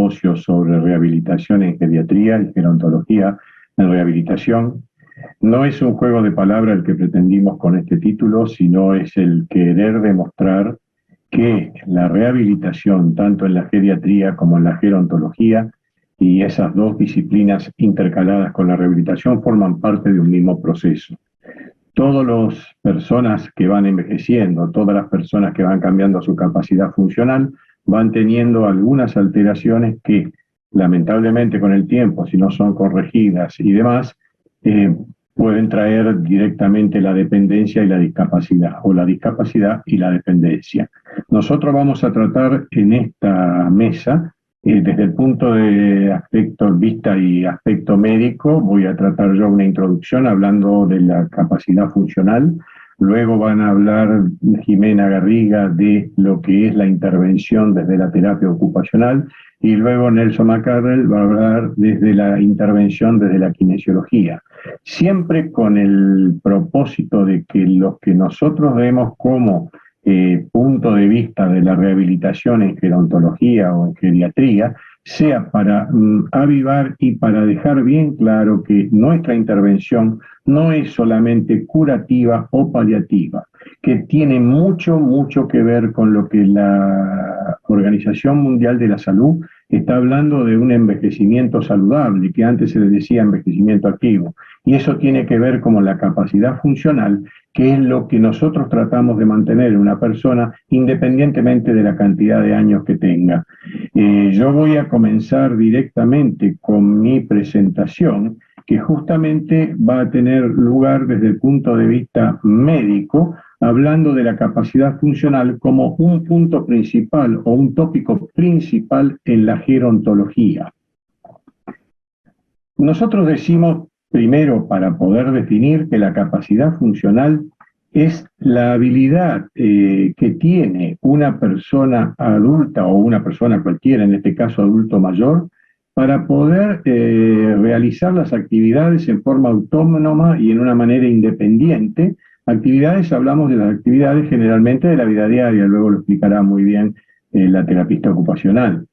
simposio sobre rehabilitación en geriatría y gerontología en rehabilitación. No es un juego de palabras el que pretendimos con este título, sino es el querer demostrar que la rehabilitación, tanto en la geriatría como en la gerontología, y esas dos disciplinas intercaladas con la rehabilitación, forman parte de un mismo proceso. Todas las personas que van envejeciendo, todas las personas que van cambiando su capacidad funcional, van teniendo algunas alteraciones que, lamentablemente con el tiempo, si no son corregidas y demás, pueden traer directamente la dependencia y la discapacidad, o la discapacidad y la dependencia. Nosotros vamos a tratar en esta mesa, desde el punto de vista y aspecto médico, voy a tratar yo una introducción hablando de la capacidad funcional. Luego van a hablar Jimena Garriga de lo que es la intervención desde la terapia ocupacional, y luego Nelson McCarrell va a hablar desde la intervención desde la kinesiología. Siempre con el propósito de que lo que nosotros vemos como punto de vista de la rehabilitación en gerontología o en geriatría sea para avivar y para dejar bien claro que nuestra intervención no es solamente curativa o paliativa, que tiene mucho que ver con lo que la Organización Mundial de la Salud está hablando de un envejecimiento saludable, que antes se le decía envejecimiento activo, y eso tiene que ver con la capacidad funcional, que es lo que nosotros tratamos de mantener en una persona independientemente de la cantidad de años que tenga. Yo voy a comenzar directamente con mi presentación, que justamente va a tener lugar desde el punto de vista médico, hablando de la capacidad funcional como un punto principal o un tópico principal en la gerontología. Nosotros decimos, primero, para poder definir, que la capacidad funcional es la habilidad que tiene una persona adulta o una persona cualquiera, en este caso adulto mayor, para poder realizar las actividades en forma autónoma y en una manera independiente. Actividades, hablamos de las actividades generalmente de la vida diaria, luego lo explicará muy bien la terapista ocupacional.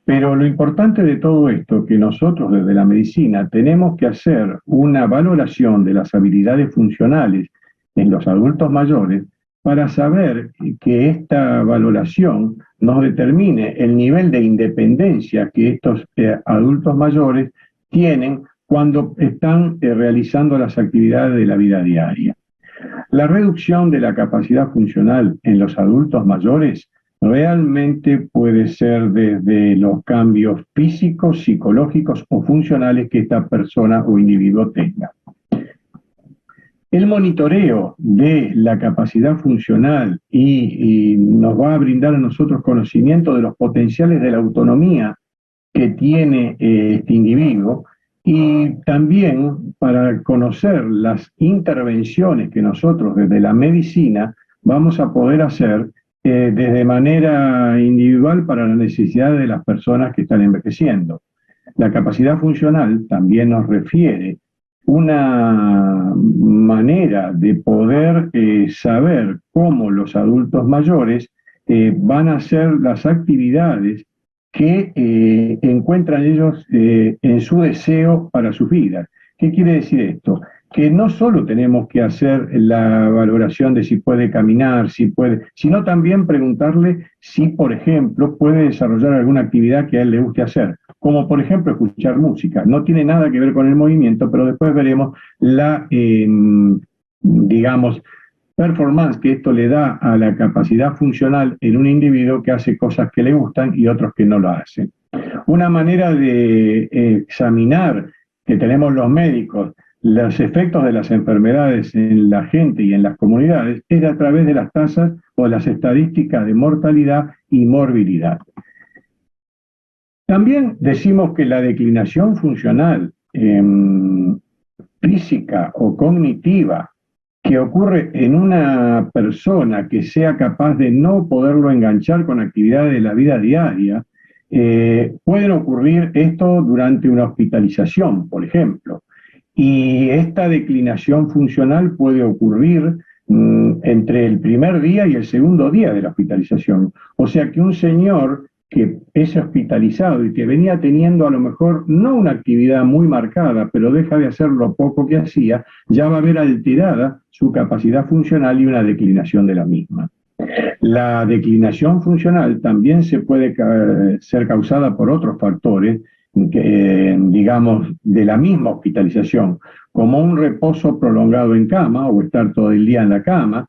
Pero lo importante de todo esto, que nosotros desde la medicina tenemos que hacer una valoración de las habilidades funcionales en los adultos mayores para saber que esta valoración nos determine el nivel de independencia que estos adultos mayores tienen cuando están realizando las actividades de la vida diaria. La reducción de la capacidad funcional en los adultos mayores realmente puede ser desde los cambios físicos, psicológicos o funcionales que esta persona o individuo tenga. El monitoreo de la capacidad funcional y nos va a brindar a nosotros conocimiento de los potenciales de la autonomía que tiene este individuo, y también para conocer las intervenciones que nosotros desde la medicina vamos a poder hacer desde manera individual para la necesidad de las personas que están envejeciendo. La capacidad funcional también nos refiere una manera de poder saber cómo los adultos mayores van a hacer las actividades que encuentran ellos en su deseo para sus vidas. ¿Qué quiere decir esto? Que no solo tenemos que hacer la valoración de si puede caminar, sino también preguntarle si, por ejemplo, puede desarrollar alguna actividad que a él le guste hacer, como por ejemplo escuchar música. No tiene nada que ver con el movimiento, pero después veremos la, digamos, performance que esto le da a la capacidad funcional en un individuo que hace cosas que le gustan y otros que no lo hacen. Una manera de examinar que tenemos los médicos los efectos de las enfermedades en la gente y en las comunidades es a través de las tasas o las estadísticas de mortalidad y morbilidad. También decimos que la declinación funcional física o cognitiva que ocurre en una persona que sea capaz de no poderlo enganchar con actividades de la vida diaria, pueden ocurrir esto durante una hospitalización, por ejemplo. Y esta declinación funcional puede ocurrir entre el primer día y el segundo día de la hospitalización. O sea que un señor que es hospitalizado y que venía teniendo a lo mejor no una actividad muy marcada, pero deja de hacer lo poco que hacía, ya va a ver alterada su capacidad funcional y una declinación de la misma. La declinación funcional también se puede ser causada por otros factores, digamos, de la misma hospitalización, como un reposo prolongado en cama o estar todo el día en la cama,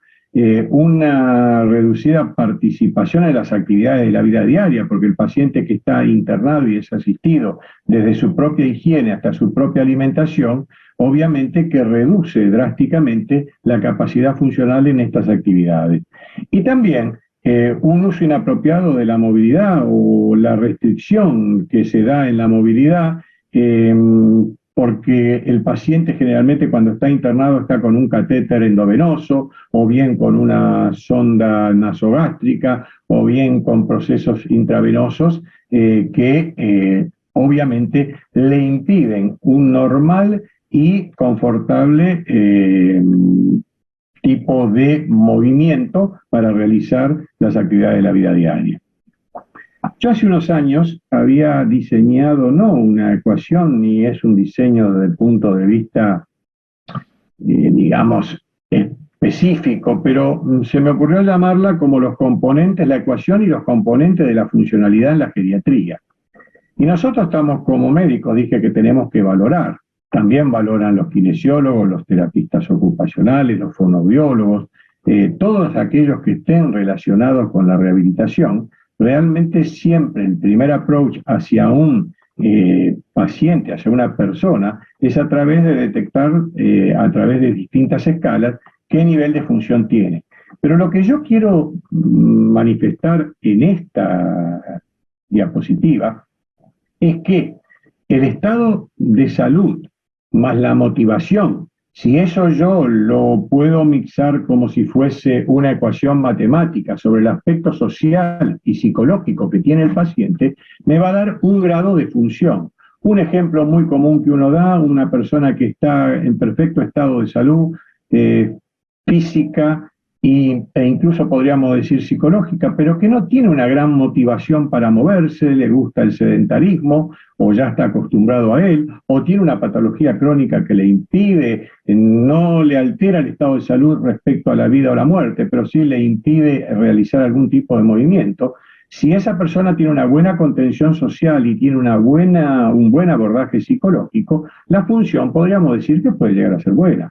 una reducida participación en las actividades de la vida diaria, porque el paciente que está internado y es asistido desde su propia higiene hasta su propia alimentación, obviamente que reduce drásticamente la capacidad funcional en estas actividades. Y también un uso inapropiado de la movilidad o la restricción que se da en la movilidad, porque el paciente generalmente cuando está internado está con un catéter endovenoso o bien con una sonda nasogástrica o bien con procesos intravenosos que obviamente le impiden un normal y confortable tipo de movimiento para realizar las actividades de la vida diaria. Yo hace unos años había diseñado no una ecuación ni es un diseño desde el punto de vista, digamos, específico, pero se me ocurrió llamarla como los componentes, la ecuación y los componentes de la funcionalidad en la geriatría. Y nosotros estamos como médicos, dije que tenemos que valorar. También valoran los kinesiólogos, los terapistas ocupacionales, los fonoaudiólogos, todos aquellos que estén relacionados con la rehabilitación. Realmente siempre el primer approach hacia un paciente, hacia una persona, es a través de detectar, a través de distintas escalas, qué nivel de función tiene. Pero lo que yo quiero manifestar en esta diapositiva es que el estado de salud más la motivación, si eso yo lo puedo mixar como si fuese una ecuación matemática sobre el aspecto social y psicológico que tiene el paciente, me va a dar un grado de función. Un ejemplo muy común que uno da, una persona que está en perfecto estado de salud física e incluso podríamos decir psicológica, pero que no tiene una gran motivación para moverse, le gusta el sedentarismo o ya está acostumbrado a él, o tiene una patología crónica que le impide, no le altera el estado de salud respecto a la vida o la muerte, pero sí le impide realizar algún tipo de movimiento. Si esa persona tiene una buena contención social y tiene un buen abordaje psicológico, la función podríamos decir que puede llegar a ser buena.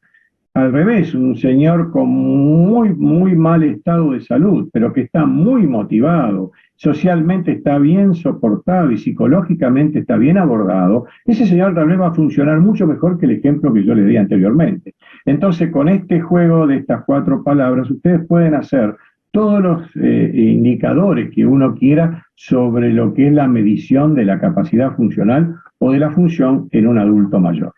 Al revés, un señor con muy mal estado de salud, pero que está muy motivado, socialmente está bien soportado y psicológicamente está bien abordado, ese señor tal vez va a funcionar mucho mejor que el ejemplo que yo le di anteriormente. Entonces, con este juego de estas 4 palabras, ustedes pueden hacer todos los indicadores que uno quiera sobre lo que es la medición de la capacidad funcional o de la función en un adulto mayor.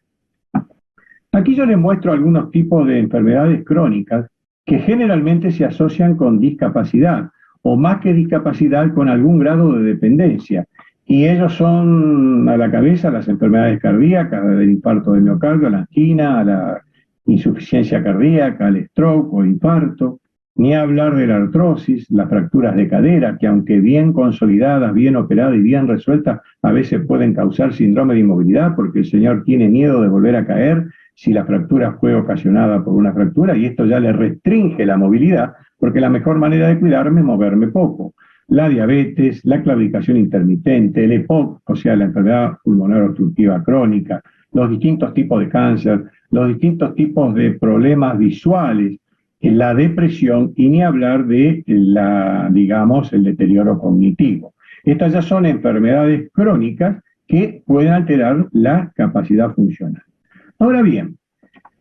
Aquí yo les muestro algunos tipos de enfermedades crónicas que generalmente se asocian con discapacidad, o más que discapacidad, con algún grado de dependencia. Y ellos son a la cabeza las enfermedades cardíacas, del infarto de miocardio, a la angina, a la insuficiencia cardíaca, al stroke o infarto, ni hablar de la artrosis, las fracturas de cadera, que aunque bien consolidadas, bien operadas y bien resueltas, a veces pueden causar síndrome de inmovilidad porque el señor tiene miedo de volver a caer si la fractura fue ocasionada por una fractura, y esto ya le restringe la movilidad, porque la mejor manera de cuidarme es moverme poco. La diabetes, la claudicación intermitente, el EPOC, o sea, la enfermedad pulmonar obstructiva crónica, los distintos tipos de cáncer, los distintos tipos de problemas visuales, la depresión y ni hablar de digamos, el deterioro cognitivo. Estas ya son enfermedades crónicas que pueden alterar la capacidad funcional. Ahora bien,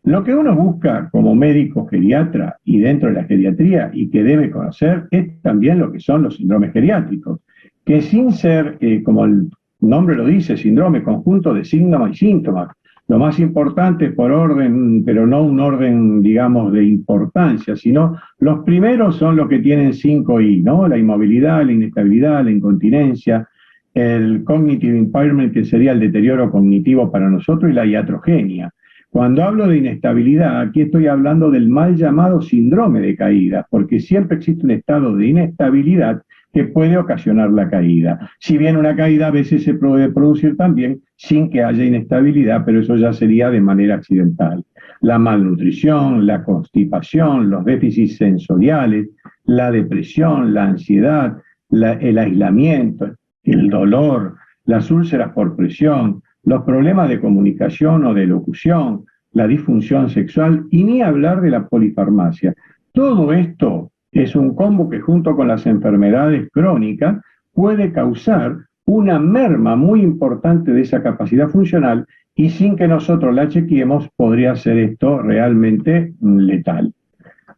lo que uno busca como médico geriatra y dentro de la geriatría y que debe conocer es también lo que son los síndromes geriátricos, que sin ser, como el nombre lo dice, síndrome, conjunto de síntomas y síntomas, lo más importante por orden, pero no un orden, digamos, de importancia, sino los primeros son los que tienen 5 I, ¿no? La inmovilidad, la inestabilidad, la incontinencia, el cognitive impairment, que sería el deterioro cognitivo para nosotros, y la iatrogenia. Cuando hablo de inestabilidad, aquí estoy hablando del mal llamado síndrome de caída, porque siempre existe un estado de inestabilidad que puede ocasionar la caída. Si bien una caída a veces se puede producir también sin que haya inestabilidad, pero eso ya sería de manera accidental. La malnutrición, la constipación, los déficits sensoriales, la depresión, la ansiedad, el aislamiento, el dolor, las úlceras por presión, los problemas de comunicación o de locución, la disfunción sexual y ni hablar de la polifarmacia. Todo esto es un combo que junto con las enfermedades crónicas puede causar una merma muy importante de esa capacidad funcional y sin que nosotros la chequeemos podría ser esto realmente letal.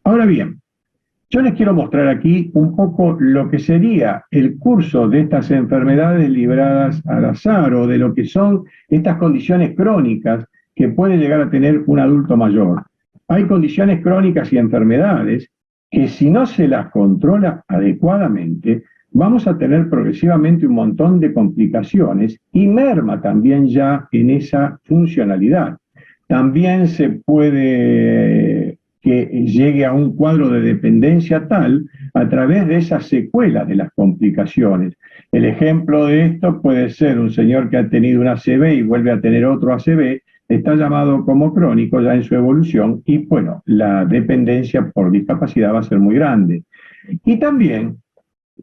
Ahora bien, yo les quiero mostrar aquí un poco lo que sería el curso de estas enfermedades libradas al azar o de lo que son estas condiciones crónicas que puede llegar a tener un adulto mayor. Hay condiciones crónicas y enfermedades que si no se las controla adecuadamente, vamos a tener progresivamente un montón de complicaciones y merma también ya en esa funcionalidad. También se puede que llegue a un cuadro de dependencia tal a través de esas secuelas de las complicaciones. El ejemplo de esto puede ser un señor que ha tenido un ACV y vuelve a tener otro ACV, está llamado como crónico ya en su evolución y bueno, la dependencia por discapacidad va a ser muy grande. Y también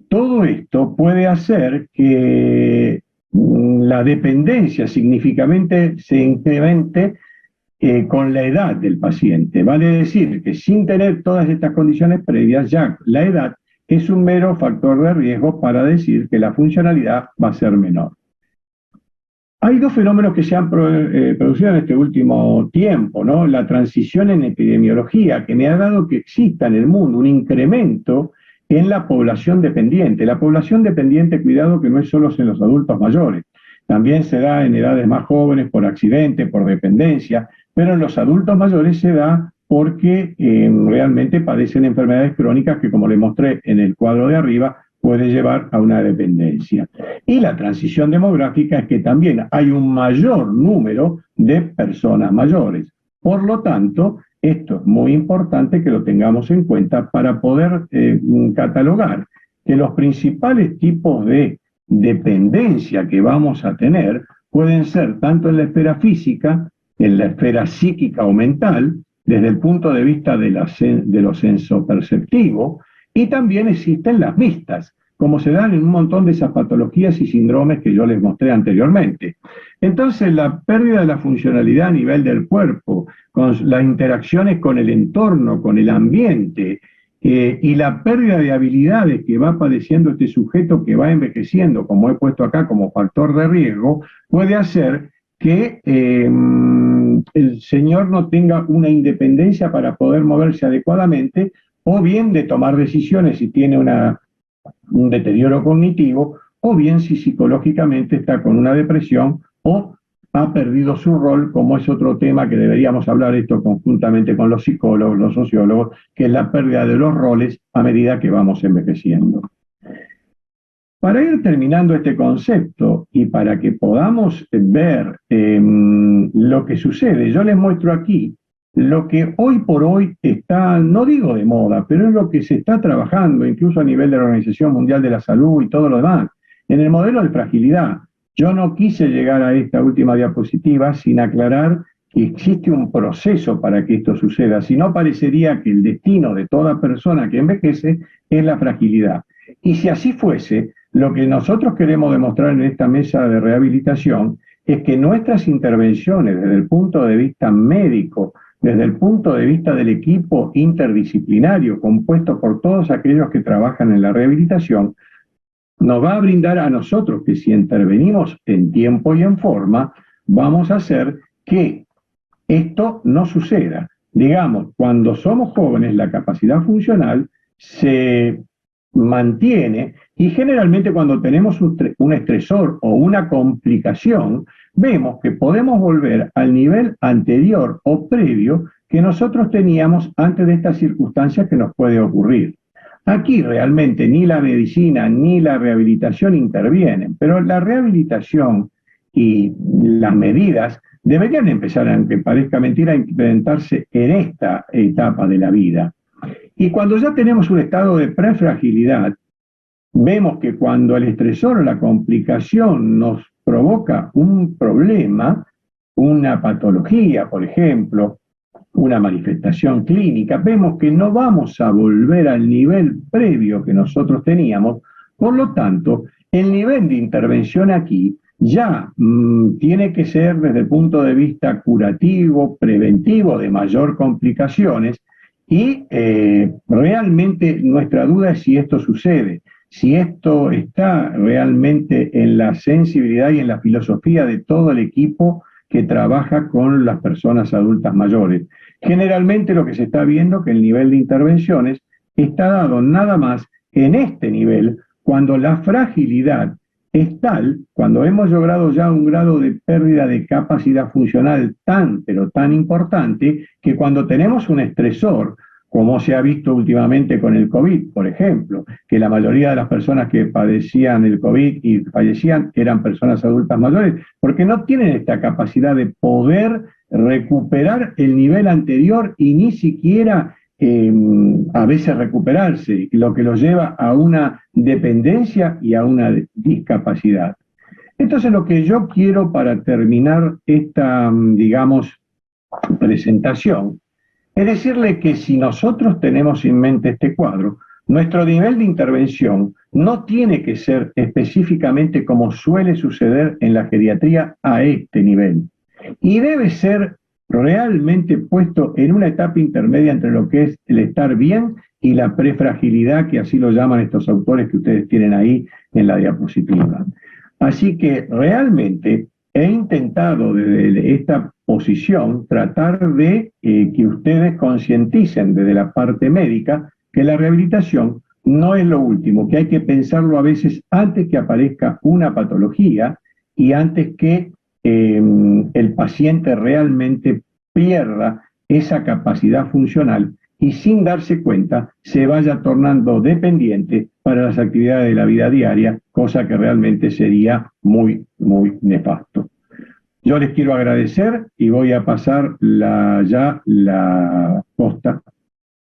todo esto puede hacer que la dependencia significativamente se incremente con la edad del paciente. Vale decir que sin tener todas estas condiciones previas, ya la edad es un mero factor de riesgo para decir que la funcionalidad va a ser menor. Hay dos fenómenos que se han producido en este último tiempo, ¿no? La transición en epidemiología, que me ha dado que exista en el mundo un incremento en la población dependiente. La población dependiente, cuidado que no es solo en los adultos mayores, también se da en edades más jóvenes por accidente, por dependencia, pero en los adultos mayores se da porque realmente padecen enfermedades crónicas que, como les mostré en el cuadro de arriba, puede llevar a una dependencia. Y la transición demográfica es que también hay un mayor número de personas mayores. Por lo tanto, esto es muy importante que lo tengamos en cuenta para poder catalogar que los principales tipos de dependencia que vamos a tener pueden ser tanto en la esfera física, en la esfera psíquica o mental, desde el punto de vista de lo sensoperceptivo, y también existen las vistas, como se dan en un montón de esas patologías y síndromes que yo les mostré anteriormente. Entonces, la pérdida de la funcionalidad a nivel del cuerpo, con las interacciones con el entorno, con el ambiente, y la pérdida de habilidades que va padeciendo este sujeto que va envejeciendo, como he puesto acá como factor de riesgo, puede hacer que el señor no tenga una independencia para poder moverse adecuadamente, o bien de tomar decisiones si tiene un deterioro cognitivo, o bien si psicológicamente está con una depresión o ha perdido su rol, como es otro tema que deberíamos hablar esto conjuntamente con los psicólogos, los sociólogos, que es la pérdida de los roles a medida que vamos envejeciendo. Para ir terminando este concepto y para que podamos ver lo que sucede, yo les muestro aquí lo que hoy por hoy está, no digo de moda, pero es lo que se está trabajando incluso a nivel de la Organización Mundial de la Salud y todo lo demás, en el modelo de fragilidad. Yo no quise llegar a esta última diapositiva sin aclarar que existe un proceso para que esto suceda, si no parecería que el destino de toda persona que envejece es la fragilidad. Y si así fuese, lo que nosotros queremos demostrar en esta mesa de rehabilitación es que nuestras intervenciones desde el punto de vista médico, desde el punto de vista del equipo interdisciplinario compuesto por todos aquellos que trabajan en la rehabilitación, nos va a brindar a nosotros que si intervenimos en tiempo y en forma, vamos a hacer que esto no suceda. Digamos, cuando somos jóvenes, la capacidad funcional se mantiene y generalmente cuando tenemos un estresor o una complicación, vemos que podemos volver al nivel anterior o previo que nosotros teníamos antes de estas circunstancias que nos puede ocurrir. Aquí realmente ni la medicina ni la rehabilitación intervienen, pero la rehabilitación y las medidas deberían empezar, aunque parezca mentira, a implementarse en esta etapa de la vida. Y cuando ya tenemos un estado de prefragilidad, vemos que cuando el estresor o la complicación nos provoca un problema, una patología, por ejemplo, una manifestación clínica, vemos que no vamos a volver al nivel previo que nosotros teníamos. Por lo tanto, el nivel de intervención aquí ya tiene que ser desde el punto de vista curativo, preventivo, de mayor complicaciones, y realmente nuestra duda es si esto sucede, si esto está realmente en la sensibilidad y en la filosofía de todo el equipo que trabaja con las personas adultas mayores. Generalmente lo que se está viendo es que el nivel de intervenciones está dado nada más en este nivel, cuando la fragilidad es tal, cuando hemos logrado ya un grado de pérdida de capacidad funcional tan, pero tan importante, que cuando tenemos un estresor, como se ha visto últimamente con el COVID, por ejemplo, que la mayoría de las personas que padecían el COVID y fallecían eran personas adultas mayores, porque no tienen esta capacidad de poder recuperar el nivel anterior y ni siquiera a veces recuperarse, lo que los lleva a una dependencia y a una discapacidad. Entonces lo que yo quiero para terminar esta, digamos, presentación, es decirle que si nosotros tenemos en mente este cuadro, nuestro nivel de intervención no tiene que ser específicamente como suele suceder en la geriatría a este nivel, y debe ser realmente puesto en una etapa intermedia entre lo que es el estar bien y la prefragilidad, que así lo llaman estos autores que ustedes tienen ahí en la diapositiva. Así que realmente he intentado desde esta posición tratar de que ustedes concienticen desde la parte médica que la rehabilitación no es lo último, que hay que pensarlo a veces antes que aparezca una patología y antes que el paciente realmente pierda esa capacidad funcional y sin darse cuenta se vaya tornando dependiente para las actividades de la vida diaria, cosa que realmente sería muy, muy nefasto. Yo les quiero agradecer y voy a pasar ya la posta.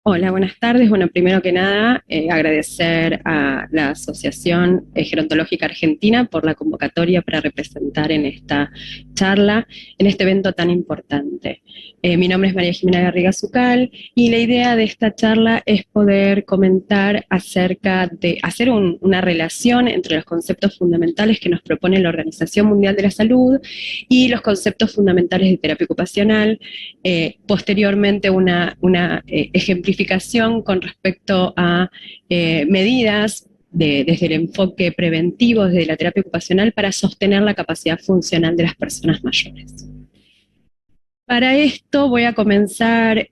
Hola, buenas tardes. Bueno, primero que nada, agradecer a la Asociación Gerontológica Argentina por la convocatoria para representar en esta charla, en este evento tan importante. Mi nombre es María Jimena Garriga Zucal y la idea de esta charla es poder comentar acerca de hacer una relación entre los conceptos fundamentales que nos propone la Organización Mundial de la Salud y los conceptos fundamentales de terapia ocupacional, posteriormente una ejemplificación con respecto a medidas desde el enfoque preventivo, desde la terapia ocupacional, para sostener la capacidad funcional de las personas mayores. Para esto voy a comenzar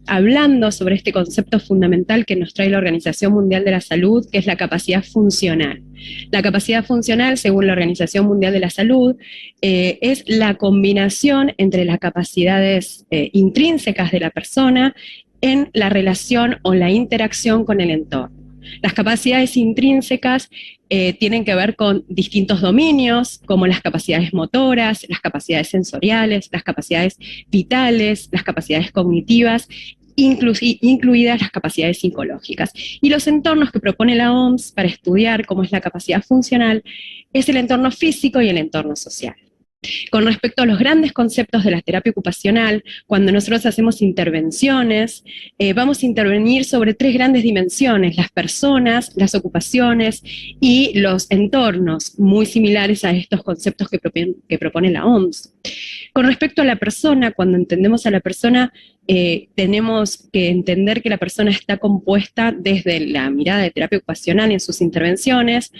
hablando sobre este concepto fundamental que nos trae la Organización Mundial de la Salud, que es la capacidad funcional. La capacidad funcional, según la Organización Mundial de la Salud, es la combinación entre las capacidades intrínsecas de la persona en la relación o la interacción con el entorno. Las capacidades intrínsecas tienen que ver con distintos dominios, como las capacidades motoras, las capacidades sensoriales, las capacidades vitales, las capacidades cognitivas, incluidas las capacidades psicológicas. Y los entornos que propone la OMS para estudiar cómo es la capacidad funcional es el entorno físico y el entorno social. Con respecto a los grandes conceptos de la terapia ocupacional, cuando nosotros hacemos intervenciones, vamos a intervenir sobre tres grandes dimensiones: las personas, las ocupaciones y los entornos, muy similares a estos conceptos que propone la OMS. Con respecto a la persona, cuando entendemos a la persona, tenemos que entender que la persona está compuesta desde la mirada de terapia ocupacional en sus intervenciones.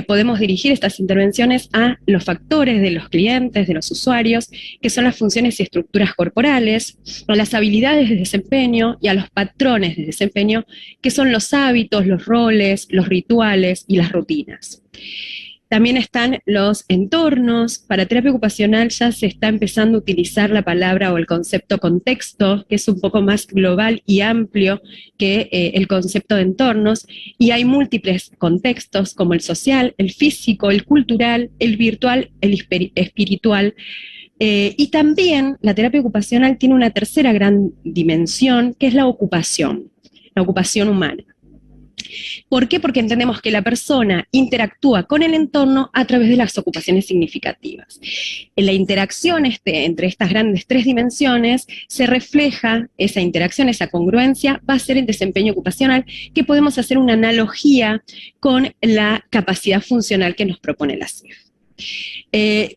Podemos dirigir estas intervenciones a los factores de los clientes, de los usuarios, que son las funciones y estructuras corporales, a las habilidades de desempeño y a los patrones de desempeño, que son los hábitos, los roles, los rituales y las rutinas. También están los entornos. Para terapia ocupacional ya se está empezando a utilizar la palabra o el concepto contexto, que es un poco más global y amplio que el concepto de entornos, y hay múltiples contextos como el social, el físico, el cultural, el virtual, el espiritual. Y también la terapia ocupacional tiene una tercera gran dimensión, que es la ocupación humana. ¿Por qué? Porque entendemos que la persona interactúa con el entorno a través de las ocupaciones significativas. En la interacción entre estas grandes tres dimensiones se refleja esa interacción, esa congruencia, va a ser el desempeño ocupacional, que podemos hacer una analogía con la capacidad funcional que nos propone la CIF.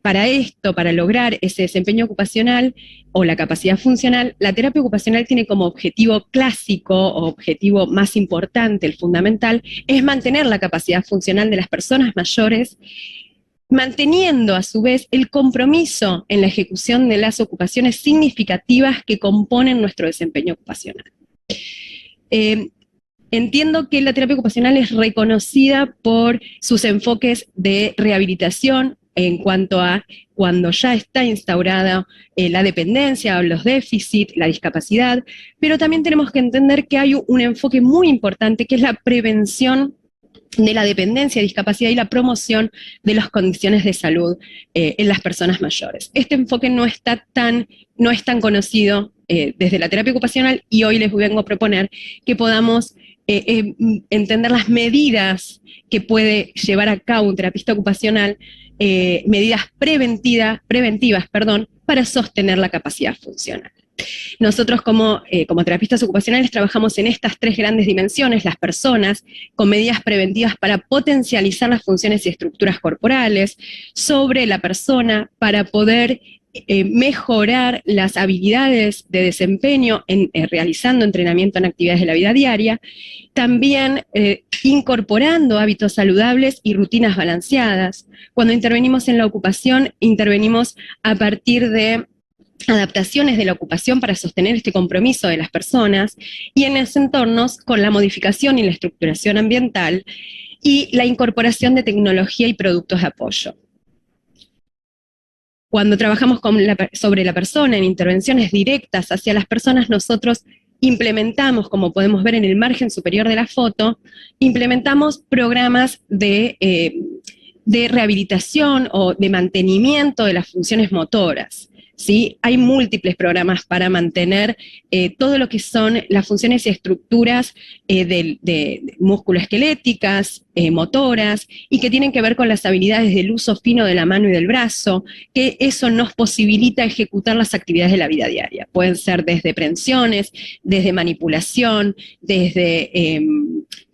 Para esto, para lograr ese desempeño ocupacional o la capacidad funcional, la terapia ocupacional tiene como objetivo clásico o objetivo más importante, el fundamental, es mantener la capacidad funcional de las personas mayores, manteniendo a su vez el compromiso en la ejecución de las ocupaciones significativas que componen nuestro desempeño ocupacional. Entiendo que la terapia ocupacional es reconocida por sus enfoques de rehabilitación en cuanto a cuando ya está instaurada la dependencia o los déficits, la discapacidad, pero también tenemos que entender que hay un enfoque muy importante que es la prevención de la dependencia, discapacidad y la promoción de las condiciones de salud en las personas mayores. Este enfoque no es tan conocido desde la terapia ocupacional, y hoy les vengo a proponer que podamos entender las medidas que puede llevar a cabo un terapista ocupacional, medidas preventivas, para sostener la capacidad funcional. Nosotros como terapistas ocupacionales trabajamos en estas tres grandes dimensiones: las personas, con medidas preventivas para potencializar las funciones y estructuras corporales; sobre la persona, para poder mejorar las habilidades de desempeño realizando entrenamiento en actividades de la vida diaria; también incorporando hábitos saludables y rutinas balanceadas. Cuando intervenimos en la ocupación, intervenimos a partir de adaptaciones de la ocupación para sostener este compromiso de las personas, y en los entornos con la modificación y la estructuración ambiental y la incorporación de tecnología y productos de apoyo. Cuando trabajamos sobre la persona en intervenciones directas hacia las personas, nosotros implementamos, como podemos ver en el margen superior de la foto, implementamos programas de rehabilitación o de mantenimiento de las funciones motoras. ¿Sí? Hay múltiples programas para mantener todo lo que son las funciones y estructuras de musculoesqueléticas, motoras, y que tienen que ver con las habilidades del uso fino de la mano y del brazo, que eso nos posibilita ejecutar las actividades de la vida diaria. Pueden ser desde prehensiones, desde manipulación, desde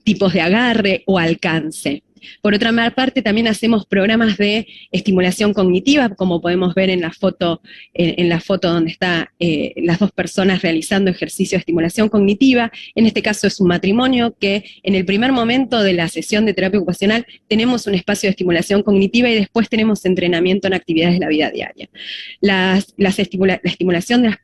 tipos de agarre o alcance. Por otra parte, también hacemos programas de estimulación cognitiva, como podemos ver en la foto donde están las dos personas realizando ejercicio de estimulación cognitiva. En este caso es un matrimonio que en el primer momento de la sesión de terapia ocupacional tenemos un espacio de estimulación cognitiva y después tenemos entrenamiento en actividades de la vida diaria. La estimulación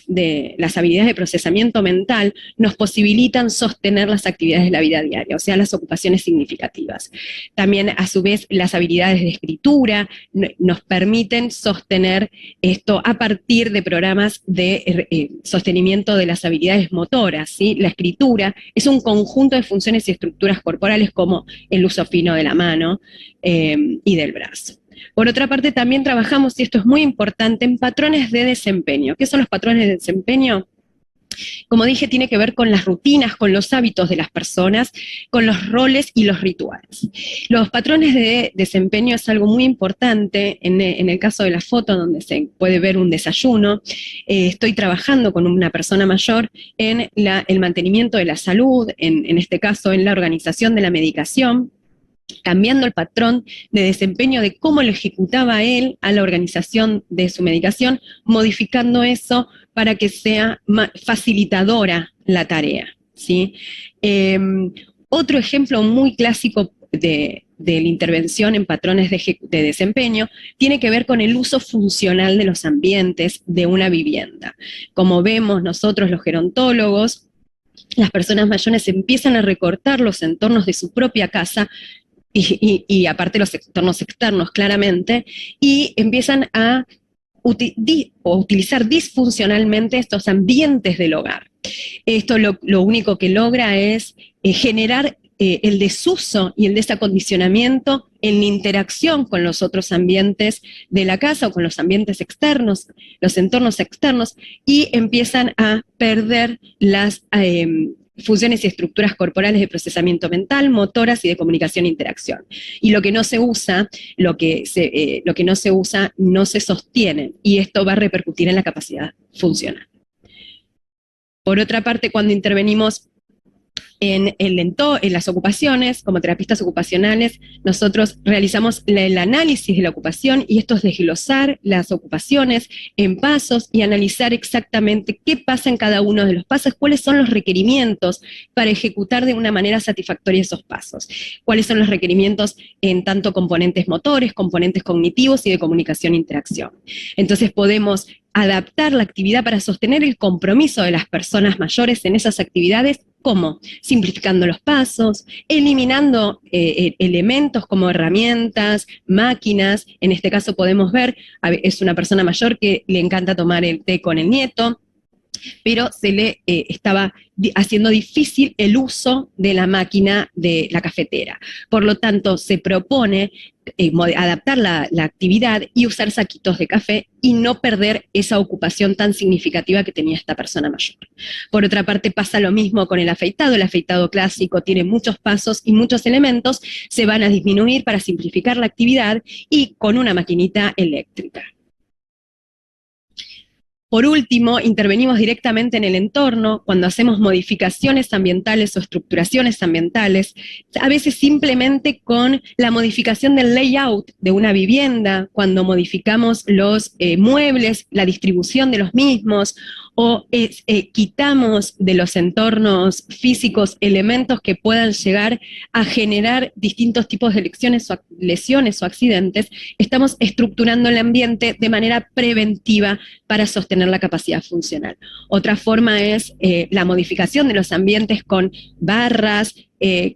de las habilidades de procesamiento mental nos posibilitan sostener las actividades de la vida diaria, o sea, las ocupaciones significativas. También, a su vez, las habilidades de escritura nos permiten sostener esto a partir de programas de sostenimiento de las habilidades motoras, ¿sí? La escritura es un conjunto de funciones y estructuras corporales como el uso fino de la mano y del brazo. Por otra parte, también trabajamos, y esto es muy importante, en patrones de desempeño. ¿Qué son los patrones de desempeño? Como dije, tiene que ver con las rutinas, con los hábitos de las personas, con los roles y los rituales. Los patrones de desempeño es algo muy importante. En el caso de la foto, donde se puede ver un desayuno, estoy trabajando con una persona mayor en el mantenimiento de la salud, en este caso en la organización de la medicación, cambiando el patrón de desempeño de cómo lo ejecutaba él a la organización de su medicación, modificando eso para que sea facilitadora la tarea, ¿sí? Otro ejemplo muy clásico de la intervención en patrones de desempeño tiene que ver con el uso funcional de los ambientes de una vivienda. Como vemos nosotros los gerontólogos, las personas mayores empiezan a recortar los entornos de su propia casa, y aparte los entornos externos claramente, y empiezan a utilizar disfuncionalmente estos ambientes del hogar. Esto lo único que logra es generar el desuso y el desacondicionamiento en la interacción con los otros ambientes de la casa o con los ambientes externos, los entornos externos, y empiezan a perder funciones y estructuras corporales de procesamiento mental, motoras y de comunicación e interacción. Y lo que no se usa, no se sostiene, y esto va a repercutir en la capacidad funcional. Por otra parte, cuando intervenimos en las ocupaciones, como terapistas ocupacionales, nosotros realizamos el análisis de la ocupación, y esto es desglosar las ocupaciones en pasos y analizar exactamente qué pasa en cada uno de los pasos, cuáles son los requerimientos para ejecutar de una manera satisfactoria esos pasos, cuáles son los requerimientos en tanto componentes motores, componentes cognitivos y de comunicación e interacción. Entonces podemos adaptar la actividad para sostener el compromiso de las personas mayores en esas actividades. ¿Cómo? Simplificando los pasos, eliminando elementos como herramientas, máquinas. En este caso podemos ver, es una persona mayor que le encanta tomar el té con el nieto, pero se le estaba haciendo difícil el uso de la máquina de la cafetera. Por lo tanto, se propone adaptar la actividad y usar saquitos de café y no perder esa ocupación tan significativa que tenía esta persona mayor. Por otra parte, pasa lo mismo con el afeitado clásico tiene muchos pasos y muchos elementos, se van a disminuir para simplificar la actividad y con una maquinita eléctrica. Por último, intervenimos directamente en el entorno cuando hacemos modificaciones ambientales o estructuraciones ambientales, a veces simplemente con la modificación del layout de una vivienda, cuando modificamos los muebles, la distribución de los mismos, o quitamos de los entornos físicos elementos que puedan llegar a generar distintos tipos de lesiones o accidentes, estamos estructurando el ambiente de manera preventiva para sostener la capacidad funcional. Otra forma es la modificación de los ambientes con barras,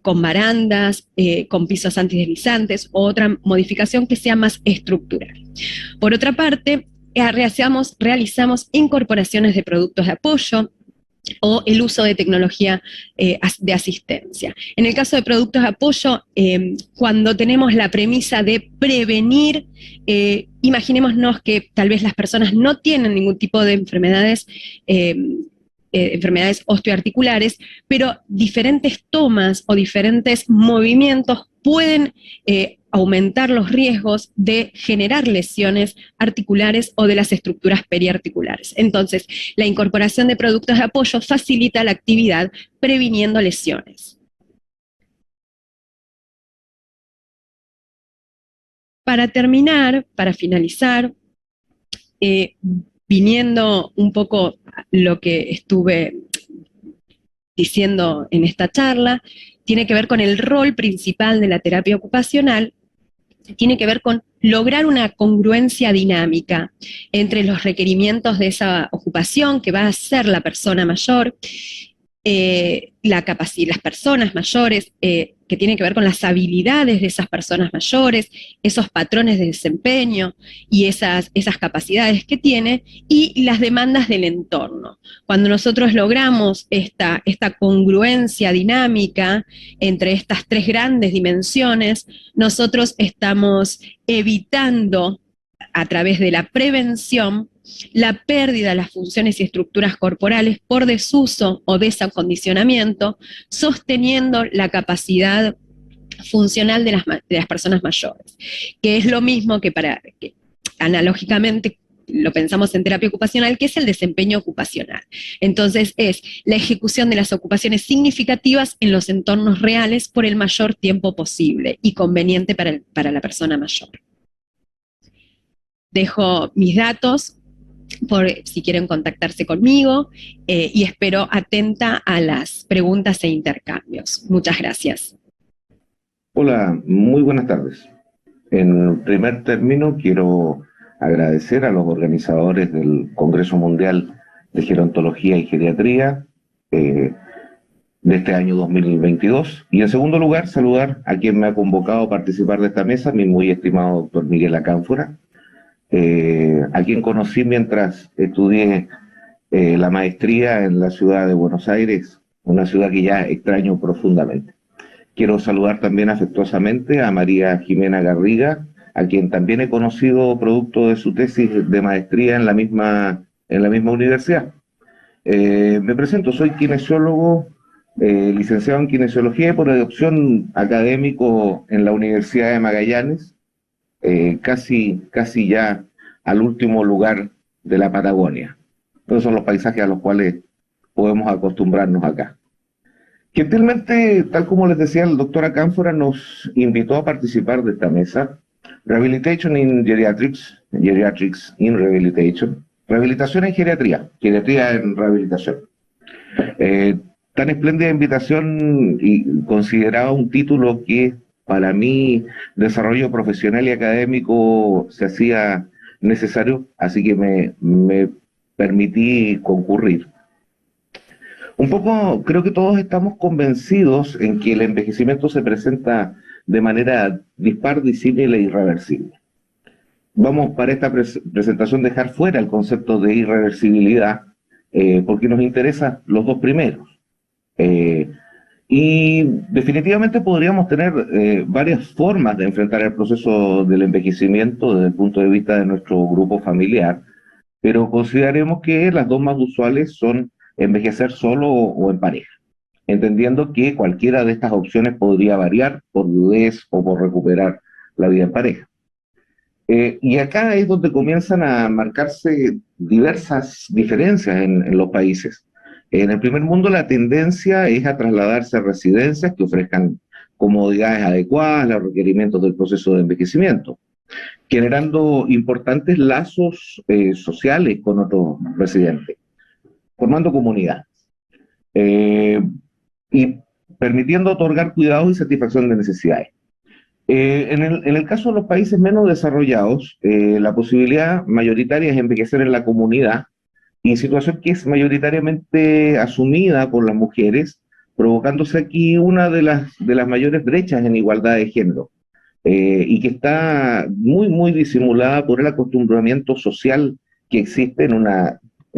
con barandas, con pisos antideslizantes, o otra modificación que sea más estructural. Por otra parte, realizamos incorporaciones de productos de apoyo o el uso de tecnología de asistencia. En el caso de productos de apoyo, cuando tenemos la premisa de prevenir, imaginémonos que tal vez las personas no tienen ningún tipo de enfermedades osteoarticulares, pero diferentes tomas o diferentes movimientos pueden aumentar los riesgos de generar lesiones articulares o de las estructuras periarticulares. Entonces, la incorporación de productos de apoyo facilita la actividad previniendo lesiones. Para terminar, para finalizar, viniendo un poco a lo que estuve diciendo en esta charla, tiene que ver con el rol principal de la terapia ocupacional, tiene que ver con lograr una congruencia dinámica entre los requerimientos de esa ocupación que va a hacer la persona mayor, las personas mayores, que tiene que ver con las habilidades de esas personas mayores, esos patrones de desempeño y esas capacidades que tiene, y las demandas del entorno. Cuando nosotros logramos esta congruencia dinámica entre estas tres grandes dimensiones, nosotros estamos evitando, a través de la prevención, la pérdida de las funciones y estructuras corporales por desuso o desacondicionamiento, sosteniendo la capacidad funcional de las personas mayores, que es lo mismo que analógicamente lo pensamos en terapia ocupacional, que es el desempeño ocupacional. Entonces es la ejecución de las ocupaciones significativas en los entornos reales por el mayor tiempo posible y conveniente para la persona mayor. Dejo mis datos por si quieren contactarse conmigo, y espero atenta a las preguntas e intercambios. Muchas gracias. Hola, muy buenas tardes. En primer término, quiero agradecer a los organizadores del Congreso Mundial de Gerontología y Geriatría de este año 2022. Y en segundo lugar, saludar a quien me ha convocado a participar de esta mesa, mi muy estimado doctor Miguel Acánfora, a quien conocí mientras estudié la maestría en la ciudad de Buenos Aires, una ciudad que ya extraño profundamente. Quiero saludar también afectuosamente a María Jimena Garriga, a quien también he conocido producto de su tesis de maestría en la misma universidad. Me presento, soy kinesiólogo licenciado en Kinesiología y por adopción académico en la Universidad de Magallanes, casi ya al último lugar de la Patagonia. Esos son los paisajes a los cuales podemos acostumbrarnos acá. Gentilmente, tal como les decía, el doctor Acánfora nos invitó a participar de esta mesa, Rehabilitation in Geriatrics, Geriatrics in Rehabilitation, rehabilitación en geriatría, geriatría en rehabilitación. Tan espléndida invitación y consideraba un título que para mí desarrollo profesional y académico se hacía necesario, así que me permití concurrir. Un poco creo que todos estamos convencidos en que el envejecimiento se presenta de manera dispar, disímil e irreversible. Vamos para esta presentación dejar fuera el concepto de irreversibilidad porque nos interesan los dos primeros. Y definitivamente podríamos tener varias formas de enfrentar el proceso del envejecimiento desde el punto de vista de nuestro grupo familiar, pero consideremos que las dos más usuales son envejecer solo o en pareja, entendiendo que cualquiera de estas opciones podría variar por viudez o por recuperar la vida en pareja. Y acá es donde comienzan a marcarse diversas diferencias en los países. En el primer mundo la tendencia es a trasladarse a residencias que ofrezcan comodidades adecuadas a los requerimientos del proceso de envejecimiento, generando importantes lazos sociales con otros residentes, formando comunidades y permitiendo otorgar cuidados y satisfacción de necesidades. En el caso de los países menos desarrollados, la posibilidad mayoritaria es envejecer en la comunidad, y situación que es mayoritariamente asumida por las mujeres, provocándose aquí una de las mayores brechas en igualdad de género, y que está muy disimulada por el acostumbramiento social que existe en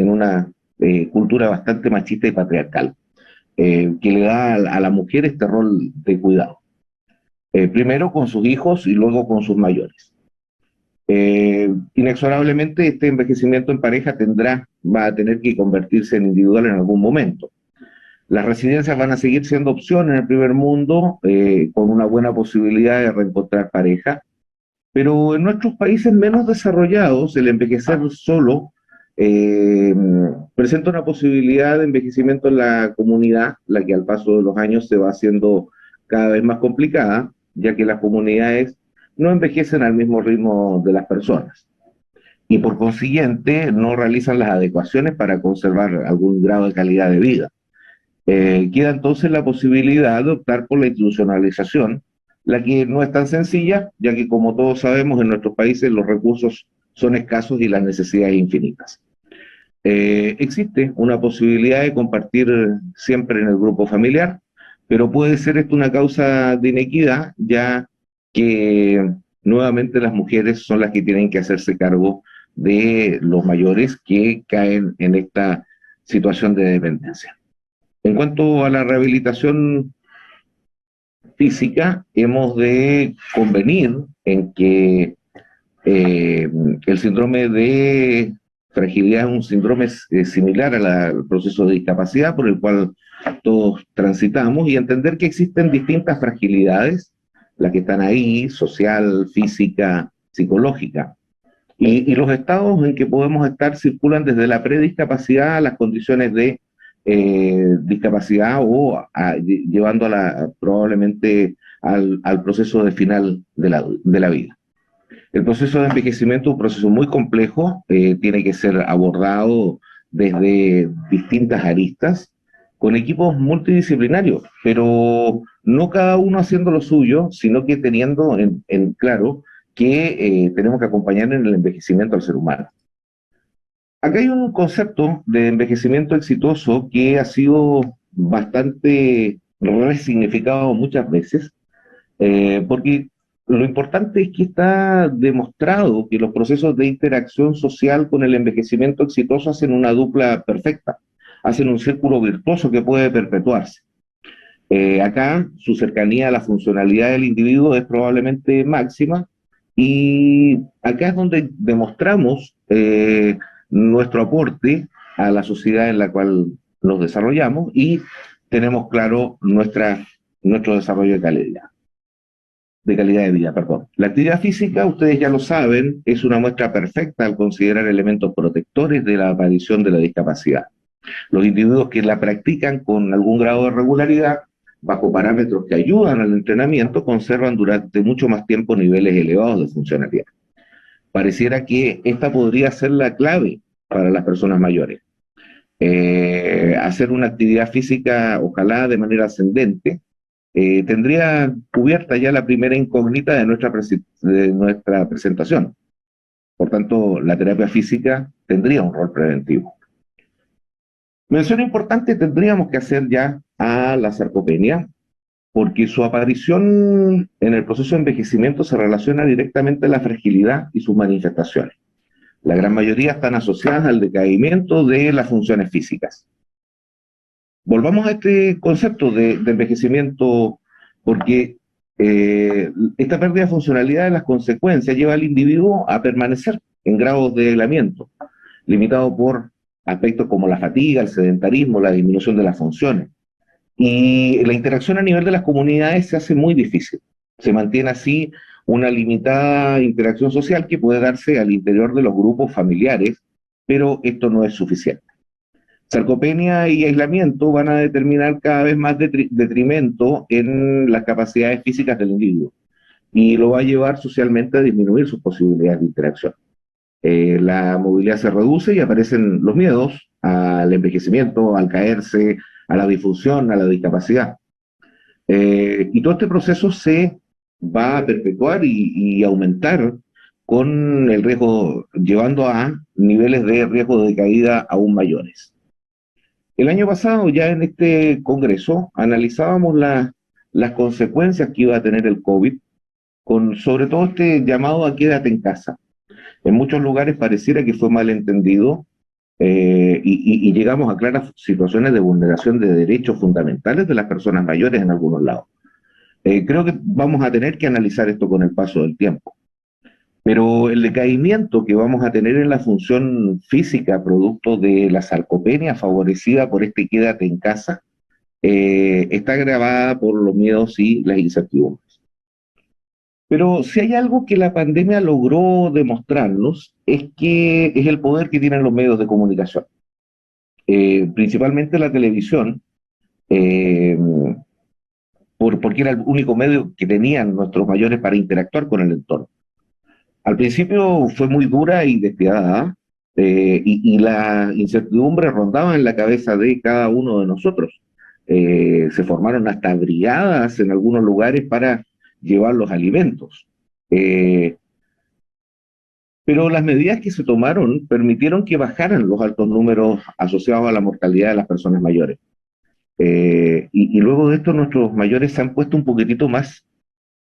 una cultura bastante machista y patriarcal, que le da a la mujer este rol de cuidado. Primero con sus hijos y luego con sus mayores. Inexorablemente este envejecimiento en pareja va a tener que convertirse en individual en algún momento. Las residencias van a seguir siendo opción en el primer mundo, con una buena posibilidad de reencontrar pareja, pero en nuestros países menos desarrollados el envejecer solo presenta una posibilidad de envejecimiento en la comunidad, la que al paso de los años se va haciendo cada vez más complicada, ya que las comunidades no envejecen al mismo ritmo de las personas y por consiguiente no realizan las adecuaciones para conservar algún grado de calidad de vida. Queda entonces la posibilidad de optar por la institucionalización, la que no es tan sencilla, ya que como todos sabemos en nuestros países los recursos son escasos y las necesidades infinitas. Existe una posibilidad de compartir siempre en el grupo familiar, pero puede ser esto una causa de inequidad, ya que nuevamente las mujeres son las que tienen que hacerse cargo de los mayores que caen en esta situación de dependencia. En cuanto a la rehabilitación física, hemos de convenir en que el síndrome de fragilidad es un síndrome similar al proceso de discapacidad por el cual todos transitamos, y entender que existen distintas fragilidades, las que están ahí, social, física, psicológica, y los estados en que podemos estar circulan desde la prediscapacidad a las condiciones de discapacidad o llevando probablemente al proceso de final de la vida. El proceso de envejecimiento es un proceso muy complejo, tiene que ser abordado desde distintas aristas, con equipos multidisciplinarios, pero no cada uno haciendo lo suyo, sino que teniendo en claro que tenemos que acompañar en el envejecimiento al ser humano. Acá hay un concepto de envejecimiento exitoso que ha sido bastante resignificado muchas veces, porque lo importante es que está demostrado que los procesos de interacción social con el envejecimiento exitoso hacen una dupla perfecta, hacen un círculo virtuoso que puede perpetuarse. Acá su cercanía a la funcionalidad del individuo es probablemente máxima, y acá es donde demostramos nuestro aporte a la sociedad en la cual nos desarrollamos, y tenemos claro nuestro desarrollo de calidad de vida, perdón. La actividad física, ustedes ya lo saben, es una muestra perfecta al considerar elementos protectores de la aparición de la discapacidad. Los individuos que la practican con algún grado de regularidad, bajo parámetros que ayudan al entrenamiento, conservan durante mucho más tiempo niveles elevados de funcionalidad. Pareciera que esta podría ser la clave para las personas mayores. Hacer una actividad física, ojalá de manera ascendente, tendría cubierta ya la primera incógnita de nuestra presentación. Por tanto, la terapia física tendría un rol preventivo. Mención importante tendríamos que hacer ya a la sarcopenia, porque su aparición en el proceso de envejecimiento se relaciona directamente a la fragilidad y sus manifestaciones. La gran mayoría están asociadas al decaimiento de las funciones físicas. Volvamos a este concepto de envejecimiento, porque esta pérdida de funcionalidad de las consecuencias lleva al individuo a permanecer en grados de aislamiento, limitado por aspectos como la fatiga, el sedentarismo, la disminución de las funciones. Y la interacción a nivel de las comunidades se hace muy difícil. Se mantiene así una limitada interacción social que puede darse al interior de los grupos familiares, pero esto no es suficiente. Sarcopenia y aislamiento van a determinar cada vez más detrimento en las capacidades físicas del individuo y lo va a llevar socialmente a disminuir sus posibilidades de interacción. La movilidad se reduce y aparecen los miedos al envejecimiento, al caerse, a la disfunción, a la discapacidad. Y todo este proceso se va a perpetuar y aumentar con el riesgo, llevando a niveles de riesgo de caída aún mayores. El año pasado, ya en este congreso, analizábamos las consecuencias que iba a tener el COVID, con sobre todo este llamado a quédate en casa. En muchos lugares pareciera que fue malentendido y llegamos a claras situaciones de vulneración de derechos fundamentales de las personas mayores en algunos lados. Creo que vamos a tener que analizar esto con el paso del tiempo. Pero el decaimiento que vamos a tener en la función física, producto de la sarcopenia favorecida por este quédate en casa, está agravada por los miedos y las incertidumbres. Pero si hay algo que la pandemia logró demostrarnos, es que es el poder que tienen los medios de comunicación. Principalmente la televisión, porque era el único medio que tenían nuestros mayores para interactuar con el entorno. Al principio fue muy dura y despiadada, y la incertidumbre rondaba en la cabeza de cada uno de nosotros. Se formaron hasta brigadas en algunos lugares para llevar los alimentos. Pero las medidas que se tomaron permitieron que bajaran los altos números asociados a la mortalidad de las personas mayores. Y luego de esto nuestros mayores se han puesto un poquitito más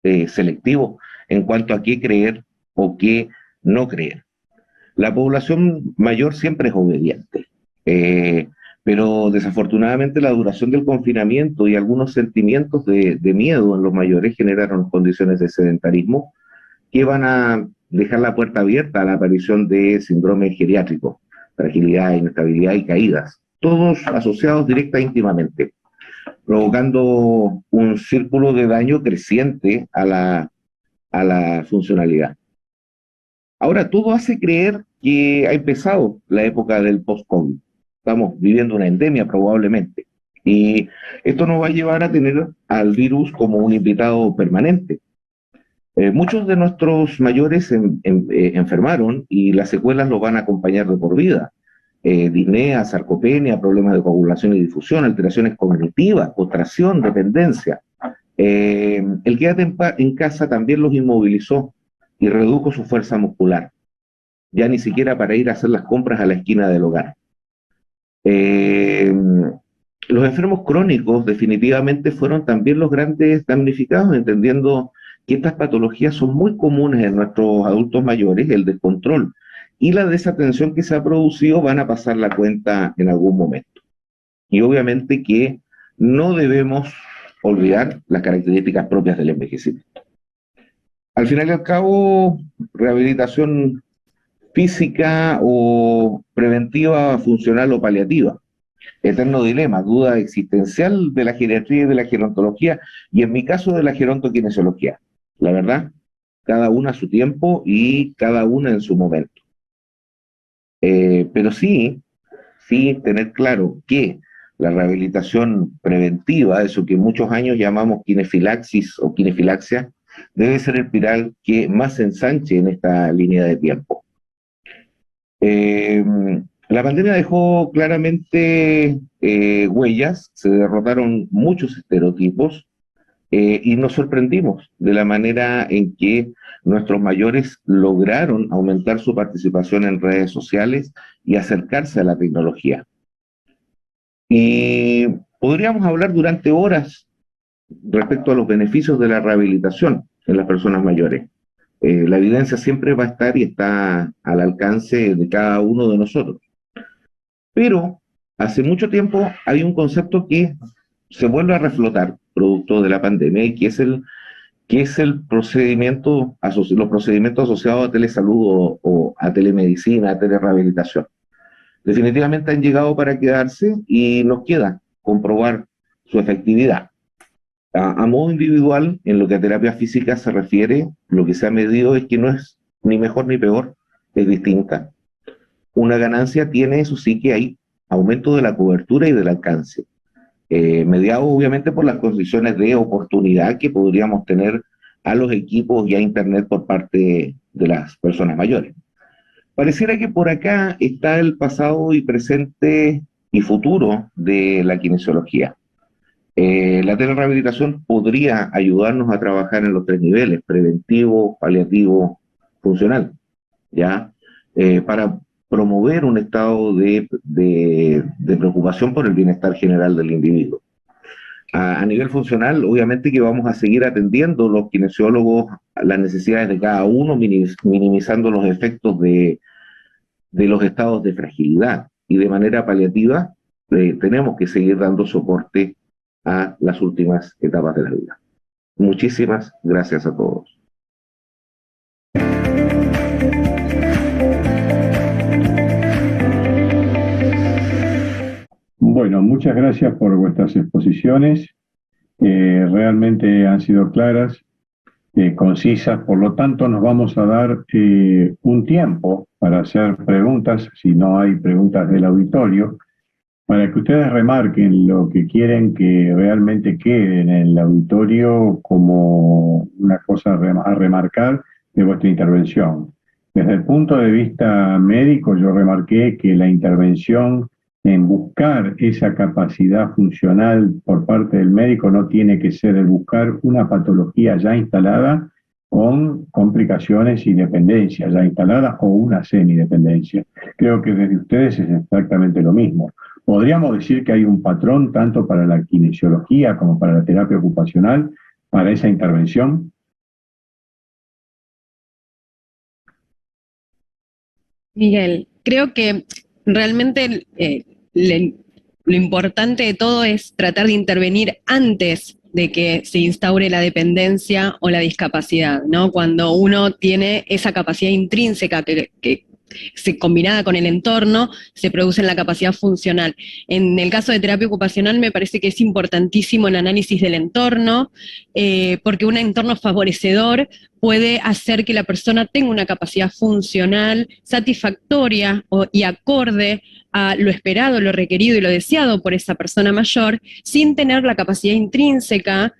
selectivos en cuanto a qué creer o qué no creer. La población mayor siempre es obediente, pero desafortunadamente la duración del confinamiento y algunos sentimientos de miedo en los mayores generaron condiciones de sedentarismo que van a dejar la puerta abierta a la aparición de síndrome geriátrico, fragilidad, inestabilidad y caídas, todos asociados directa e íntimamente, provocando un círculo de daño creciente a la funcionalidad. Ahora, todo hace creer que ha empezado la época del post-COVID. Estamos viviendo una endemia probablemente. Y esto nos va a llevar a tener al virus como un invitado permanente. Muchos de nuestros mayores enfermaron y las secuelas los van a acompañar de por vida. Disnea, sarcopenia, problemas de coagulación y difusión, alteraciones cognitivas, postración, dependencia. El quédate en casa también los inmovilizó y redujo su fuerza muscular, ya ni siquiera para ir a hacer las compras a la esquina del hogar. Los enfermos crónicos definitivamente fueron también los grandes damnificados, entendiendo que estas patologías son muy comunes en nuestros adultos mayores, el descontrol y la desatención que se ha producido van a pasar la cuenta en algún momento. Y obviamente que no debemos olvidar las características propias del envejecimiento. Al final y al cabo, rehabilitación física o preventiva, funcional o paliativa. eterno dilema, duda existencial de la geriatría y de la gerontología, y en mi caso de la gerontokinesiología. La verdad, cada una a su tiempo y cada una en su momento. Pero sí, sí tener claro que la rehabilitación preventiva, eso que muchos años llamamos kinefilaxis o kinefilaxia, debe ser el pilar que más se ensanche en esta línea de tiempo. Eh, la pandemia dejó claramente huellas, se derrotaron muchos estereotipos y nos sorprendimos de la manera en que nuestros mayores lograron aumentar su participación en redes sociales y acercarse a la tecnología. Y podríamos hablar durante horas respecto a los beneficios de la rehabilitación en las personas mayores. La evidencia siempre va a estar y está al alcance de cada uno de nosotros. Pero hace mucho tiempo hay un concepto que se vuelve a reflotar producto de la pandemia y que es el procedimiento, los procedimientos asociados a telesalud o a telemedicina, a telerehabilitación. Definitivamente han llegado para quedarse y nos queda comprobar su efectividad. A modo individual, en lo que a terapia física se refiere, lo que se ha medido es que no es ni mejor ni peor, es distinta. Una ganancia tiene, eso sí, que hay aumento de la cobertura y del alcance, mediado obviamente por las condiciones de oportunidad que podríamos tener a los equipos y a Internet por parte de las personas mayores. Pareciera que por acá está el pasado y presente y futuro de la kinesiología. La telerehabilitación podría ayudarnos a trabajar en los tres niveles, preventivo, paliativo, funcional, ¿ya? Para promover un estado de preocupación por el bienestar general del individuo. A nivel funcional, obviamente que vamos a seguir atendiendo los kinesiólogos las necesidades de cada uno, minimizando los efectos de los estados de fragilidad. Y de manera paliativa, tenemos que seguir dando soporte a las últimas etapas de la vida. Muchísimas gracias a todos. Bueno, muchas gracias por vuestras exposiciones. Realmente han sido claras, concisas, por lo tanto nos vamos a dar un tiempo para hacer preguntas, si no hay preguntas del auditorio, para que ustedes remarquen lo que quieren que realmente quede en el auditorio como una cosa a remarcar de vuestra intervención. Desde el punto de vista médico, yo remarqué que la intervención en buscar esa capacidad funcional por parte del médico no tiene que ser el buscar una patología ya instalada con complicaciones y dependencia ya instalada o una semidependencia. Creo que desde ustedes es exactamente lo mismo. Podríamos decir que hay un patrón tanto para la kinesiología como para la terapia ocupacional para esa intervención. Miguel, creo que realmente lo importante de todo es tratar de intervenir antes de que se instaure la dependencia o la discapacidad, ¿no? Cuando uno tiene esa capacidad intrínseca que combinada con el entorno, se produce en la capacidad funcional. En el caso de terapia ocupacional me parece que es importantísimo el análisis del entorno, porque un entorno favorecedor puede hacer que la persona tenga una capacidad funcional satisfactoria y acorde a lo esperado, lo requerido y lo deseado por esa persona mayor, sin tener la capacidad intrínseca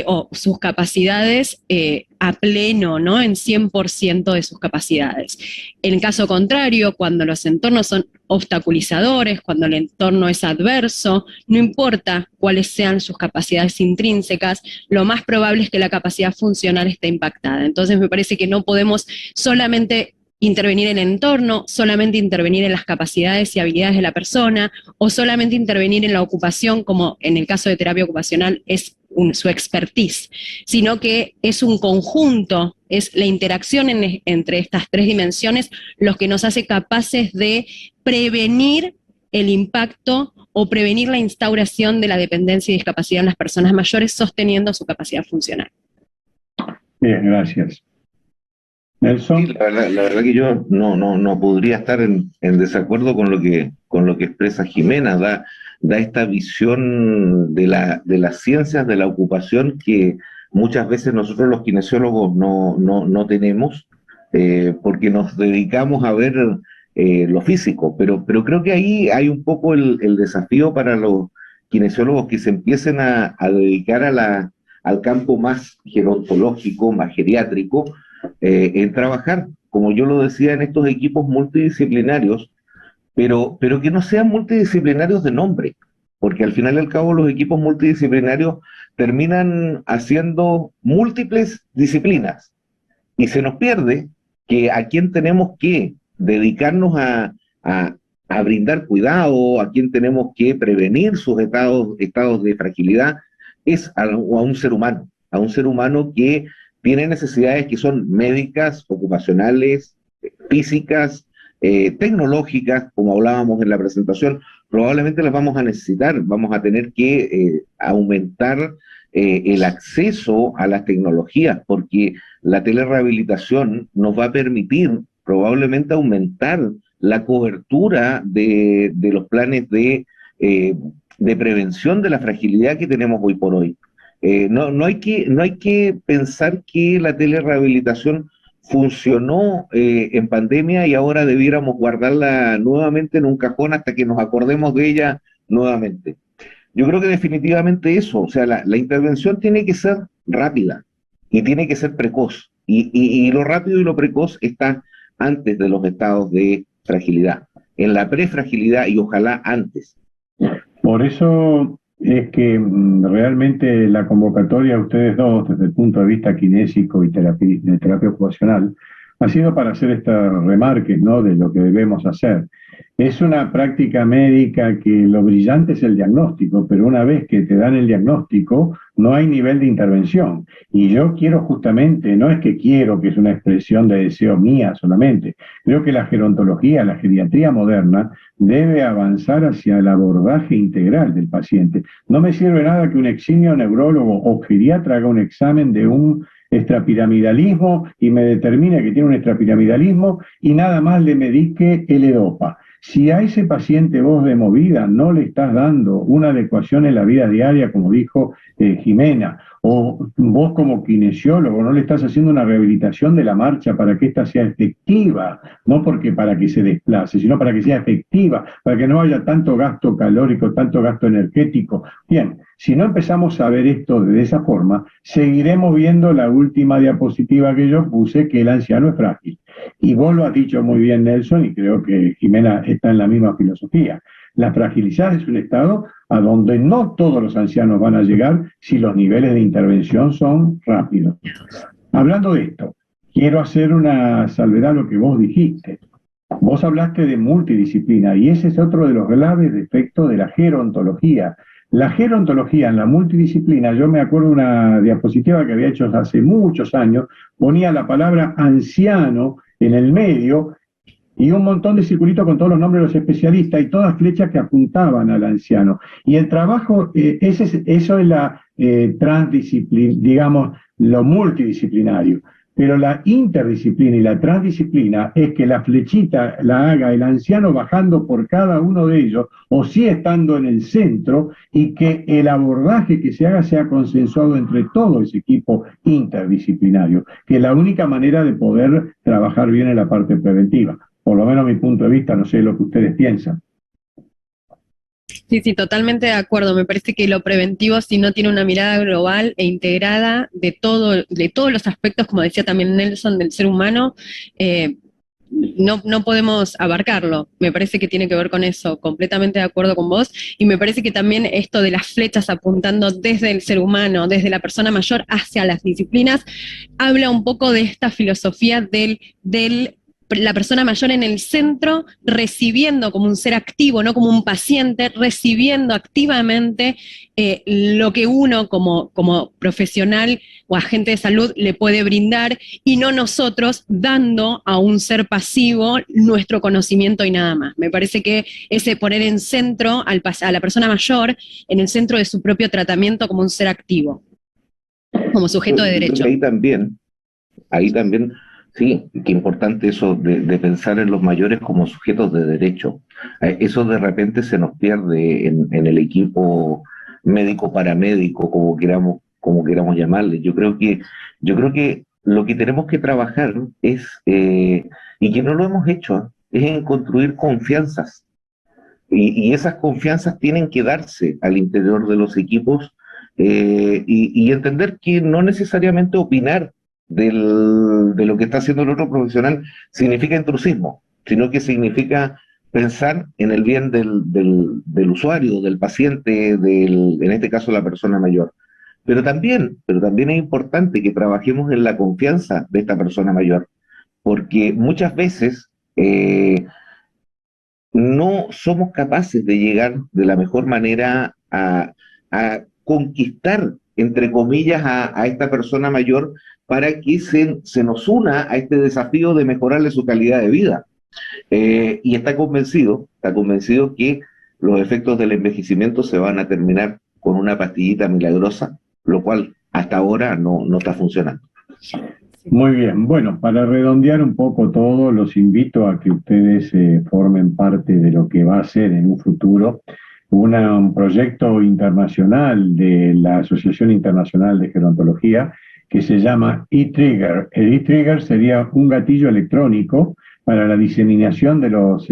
o sus capacidades a pleno, ¿no? En 100% de sus capacidades. En caso contrario, cuando los entornos son obstaculizadores, cuando el entorno es adverso, no importa cuáles sean sus capacidades intrínsecas, lo más probable es que la capacidad funcional esté impactada. Entonces me parece que no podemos solamente intervenir en el entorno, solamente intervenir en las capacidades y habilidades de la persona, o solamente intervenir en la ocupación, como en el caso de terapia ocupacional es su expertise, sino que es un conjunto, es la interacción entre estas tres dimensiones los que nos hace capaces de prevenir el impacto o prevenir la instauración de la dependencia y discapacidad en las personas mayores sosteniendo su capacidad funcional. Bien, gracias. Nelson. Sí, la verdad que yo no podría estar en desacuerdo con lo que expresa Jimena, da da esta visión de las ciencias de la ocupación que muchas veces nosotros los kinesiólogos no tenemos, porque nos dedicamos a ver lo físico, pero creo que ahí hay un poco el desafío para los kinesiólogos que se empiecen a dedicar al campo más gerontológico, más geriátrico, en trabajar, como yo lo decía, en estos equipos multidisciplinarios, pero que no sean multidisciplinarios de nombre, porque al final y al cabo los equipos multidisciplinarios terminan haciendo múltiples disciplinas y se nos pierde que a quién tenemos que dedicarnos a brindar cuidado, a quién tenemos que prevenir sus estados de fragilidad, es a un ser humano que tiene necesidades que son médicas, ocupacionales, físicas, tecnológicas, como hablábamos en la presentación, probablemente las vamos a necesitar, vamos a tener que aumentar el acceso a las tecnologías, porque la telerehabilitación nos va a permitir probablemente aumentar la cobertura de los planes de prevención de la fragilidad que tenemos hoy por hoy. No hay que pensar que la telerehabilitación funcionó en pandemia y ahora debiéramos guardarla nuevamente en un cajón hasta que nos acordemos de ella nuevamente. Yo creo que definitivamente eso, o sea, la intervención tiene que ser rápida y tiene que ser precoz. Y lo rápido y lo precoz está antes de los estados de fragilidad, en la prefragilidad y ojalá antes. Por eso es que realmente la convocatoria a ustedes dos, desde el punto de vista kinésico y de terapia ocupacional, ha sido para hacer estos remarques, ¿no?, de lo que debemos hacer. Es una práctica médica que lo brillante es el diagnóstico, pero una vez que te dan el diagnóstico, no hay nivel de intervención. Y yo quiero justamente, no es que quiero, que es una expresión de deseo mía solamente, creo que la gerontología, la geriatría moderna, debe avanzar hacia el abordaje integral del paciente. No me sirve nada que un eximio neurólogo o geriatra haga un examen de un extrapiramidalismo y me determine que tiene un extrapiramidalismo y nada más le medique L-Dopa. Si a ese paciente vos de movida no le estás dando una adecuación en la vida diaria, como dijo Jimena, o vos como kinesiólogo no le estás haciendo una rehabilitación de la marcha para que ésta sea efectiva, no porque para que se desplace, sino para que sea efectiva, para que no haya tanto gasto calórico, tanto gasto energético. Bien, si no empezamos a ver esto de esa forma, seguiremos viendo la última diapositiva que yo puse, que el anciano es frágil. Y vos lo has dicho muy bien, Nelson, y creo que Jimena está en la misma filosofía. La fragilidad es un estado a donde no todos los ancianos van a llegar si los niveles de intervención son rápidos. Hablando de esto, quiero hacer una salvedad a lo que vos dijiste. Vos hablaste de multidisciplina y ese es otro de los graves defectos de la gerontología. La gerontología en la multidisciplina, yo me acuerdo de una diapositiva que había hecho hace muchos años, ponía la palabra anciano en el medio y un montón de circulitos con todos los nombres de los especialistas y todas flechas que apuntaban al anciano. Y el trabajo, eso es la transdisciplina, digamos, lo multidisciplinario. Pero la interdisciplina y la transdisciplina es que la flechita la haga el anciano bajando por cada uno de ellos, o sí estando en el centro, y que el abordaje que se haga sea consensuado entre todo ese equipo interdisciplinario, que es la única manera de poder trabajar bien en la parte preventiva. Por lo menos mi punto de vista, no sé lo que ustedes piensan. Sí, sí, totalmente de acuerdo. Me parece que lo preventivo, si no tiene una mirada global e integrada de todos los aspectos, como decía también Nelson, del ser humano, no podemos abarcarlo. Me parece que tiene que ver con eso, completamente de acuerdo con vos, y me parece que también esto de las flechas apuntando desde el ser humano, desde la persona mayor hacia las disciplinas, habla un poco de esta filosofía del la persona mayor en el centro, recibiendo como un ser activo, no como un paciente, recibiendo activamente lo que uno como profesional o agente de salud le puede brindar, y no nosotros dando a un ser pasivo nuestro conocimiento y nada más. Me parece que ese poner en centro a la persona mayor, en el centro de su propio tratamiento como un ser activo, como sujeto de derecho. Ahí también Sí, qué importante eso de pensar en los mayores como sujetos de derecho. Eso de repente se nos pierde en el equipo médico-paramédico, como queramos llamarle. Yo creo que lo que tenemos que trabajar es, y que no lo hemos hecho, es en construir confianzas. Y esas confianzas tienen que darse al interior de los equipos, y entender que no necesariamente opinar de lo que está haciendo el otro profesional significa intrusismo, sino que significa pensar en el bien del usuario, del paciente, en este caso la persona mayor. Pero también es importante que trabajemos en la confianza de esta persona mayor, porque muchas veces no somos capaces de llegar de la mejor manera a conquistar, entre comillas, a esta persona mayor para que se nos una a este desafío de mejorarle su calidad de vida. Y está convencido que los efectos del envejecimiento se van a terminar con una pastillita milagrosa, lo cual hasta ahora no está funcionando. Muy bien, bueno, para redondear un poco todo, los invito a que ustedes formen parte de lo que va a ser en un futuro un proyecto internacional de la Asociación Internacional de Gerontología que se llama eTrigger. El eTrigger sería un gatillo electrónico para la diseminación de los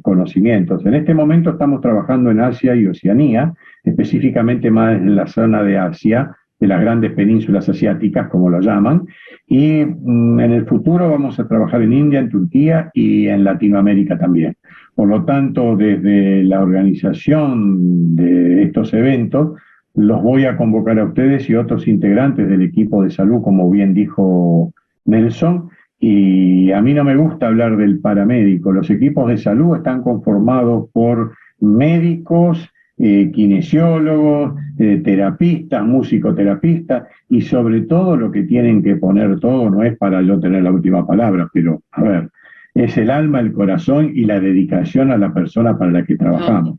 conocimientos. En este momento estamos trabajando en Asia y Oceanía, específicamente más en la zona de Asia, de las grandes penínsulas asiáticas, como lo llaman, y en el futuro vamos a trabajar en India, en Turquía y en Latinoamérica también. Por lo tanto, desde la organización de estos eventos, los voy a convocar a ustedes y otros integrantes del equipo de salud, como bien dijo Nelson, y a mí no me gusta hablar del paramédico. Los equipos de salud están conformados por médicos, kinesiólogos, terapistas, musicoterapistas, y sobre todo lo que tienen que poner todo, no es para yo tener la última palabra, pero a ver, es el alma, el corazón y la dedicación a la persona para la que trabajamos.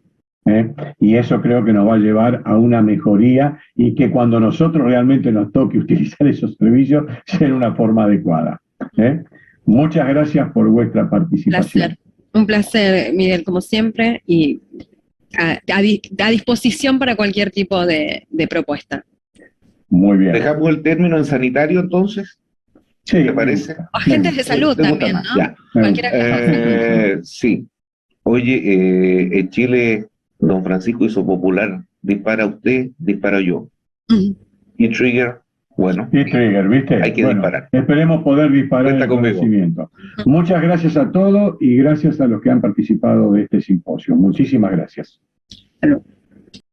Y eso creo que nos va a llevar a una mejoría y que cuando nosotros realmente nos toque utilizar esos servicios sea una forma adecuada. Muchas gracias por vuestra participación. Un placer, Miguel, como siempre, y a disposición para cualquier tipo de propuesta. Muy bien. ¿Dejamos el término en sanitario entonces? Sí, ¿Te parece? O agentes de salud también, ¿no? Ya. Cualquiera que Sí. Oye, en Chile, don Francisco hizo popular, dispara usted, disparo yo. Y trigger, bueno, eTrigger, ¿viste? hay que disparar. Esperemos poder disparar Cuenta el conmigo. conocimiento. Muchas gracias a todos y gracias a los que han participado de este simposio. Muchísimas gracias. Salud.